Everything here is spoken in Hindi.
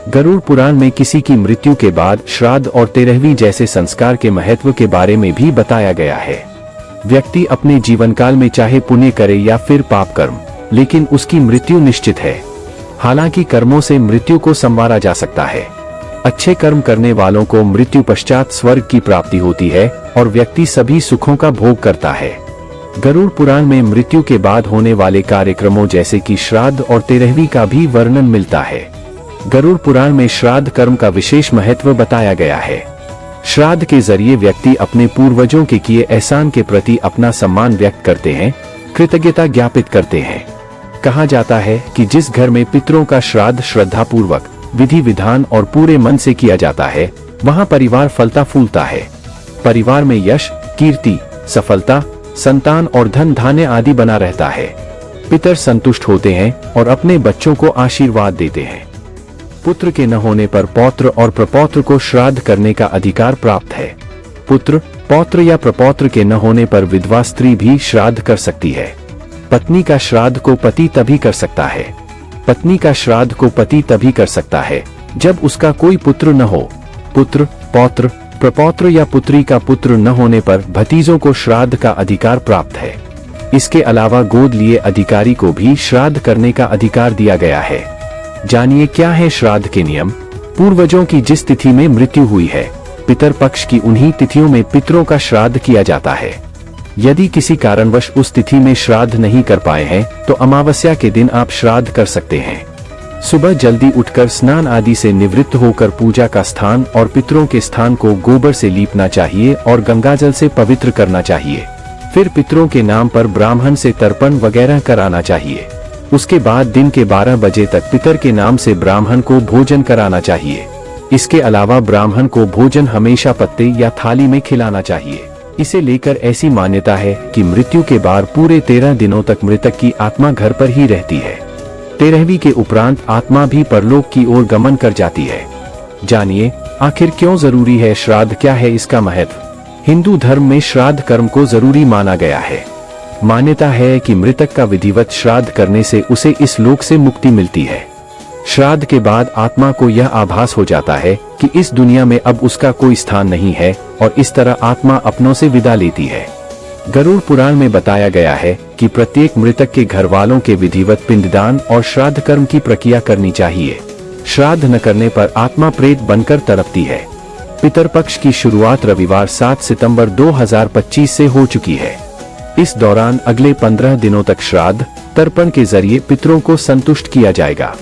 गरुड़ पुराण में किसी की मृत्यु के बाद श्राद्ध और 13वीं जैसे संस्कार के महत्व के बारे में भी बताया गया है। व्यक्ति अपने जीवन काल में चाहे पुण्य करे या फिर पाप कर्म, लेकिन उसकी मृत्यु निश्चित है। हालांकि कर्मों से मृत्यु को संवारा जा सकता है। अच्छे कर्म करने वालों को मृत्यु पश्चात स्वर्ग की प्राप्ति होती है और व्यक्ति सभी सुखों का भोग करता है। गरुड़ पुराण में मृत्यु के बाद होने वाले कार्यक्रमों जैसे कि श्राद्ध और 13वीं का भी वर्णन मिलता है। गरुड़ पुराण में श्राद्ध कर्म का विशेष महत्व बताया गया है। श्राद्ध के जरिए व्यक्ति अपने पूर्वजों के किए एहसान के प्रति अपना सम्मान व्यक्त करते हैं, कृतज्ञता ज्ञापित करते हैं। कहा जाता है कि जिस घर में पितरों का श्राद्ध श्रद्धापूर्वक, विधि विधान और पूरे मन से किया जाता है, वहां परिवार फलता फूलता है। परिवार में यश, कीर्ति, सफलता, संतान और धन धान्य आदि बना रहता है। पितर संतुष्ट होते हैं और अपने बच्चों को आशीर्वाद देते हैं। पुत्र के न होने पर पौत्र और प्रपौत्र को श्राद्ध करने का अधिकार प्राप्त है। पुत्र, पौत्र या प्रपौत्र के न होने पर विधवा स्त्री भी श्राद्ध कर सकती है। पत्नी का श्राद्ध को पति तभी कर सकता है। पत्नी का श्राद्ध को पति तभी कर सकता है जब उसका कोई पुत्र न हो। पुत्र, पौत्र, प्रपौत्र या पुत्री का पुत्र न होने पर भतीजों को श्राद्ध का अधिकार प्राप्त है। इसके अलावा गोद लिए अधिकारी को भी श्राद्ध करने का अधिकार दिया गया है। जानिए क्या है श्राद्ध के नियम। पूर्वजों की जिस तिथि में मृत्यु हुई है, पितर पक्ष की उन्हीं तिथियों में पितरों का श्राद्ध किया जाता है। यदि किसी कारणवश उस तिथि में श्राद्ध नहीं कर पाए हैं तो अमावस्या के दिन आप श्राद्ध कर सकते हैं। सुबह जल्दी उठकर स्नान आदि से निवृत्त होकर पूजा का स्थान और पितरों के स्थान को गोबर से लीपना चाहिए और गंगाजल से पवित्र करना चाहिए। फिर पितरों के नाम पर ब्राह्मण से तर्पण वगैरह कराना चाहिए। उसके बाद दिन के 12 बजे तक पितर के नाम से ब्राह्मण को भोजन कराना चाहिए। इसके अलावा ब्राह्मण को भोजन हमेशा पत्ते या थाली में खिलाना चाहिए। इसे लेकर ऐसी मान्यता है कि मृत्यु के बाद पूरे 13 दिनों तक मृतक की आत्मा घर पर ही रहती है। 13वीं के उपरांत आत्मा भी परलोक की ओर गमन कर जाती है। जानिए आखिर क्यों जरूरी है श्राद्ध, क्या है इसका महत्व। हिंदू धर्म में श्राद्ध कर्म को जरूरी माना गया है। मान्यता है कि मृतक का विधिवत श्राद्ध करने से उसे इस लोक से मुक्ति मिलती है। श्राद्ध के बाद आत्मा को यह आभास हो जाता है कि इस दुनिया में अब उसका कोई स्थान नहीं है और इस तरह आत्मा अपनों से विदा लेती है। गरुड़ पुराण में बताया गया है कि प्रत्येक मृतक के घर वालों के विधिवत पिंडदान और श्राद्ध कर्म की प्रक्रिया करनी चाहिए। श्राद्ध न करने पर आत्मा प्रेत बनकर तड़पती है। पितरपक्ष की शुरुआत रविवार 7 सितंबर 2025 से हो चुकी है। इस दौरान अगले 15 दिनों तक श्राद्ध तर्पण के जरिए पितरों को संतुष्ट किया जाएगा।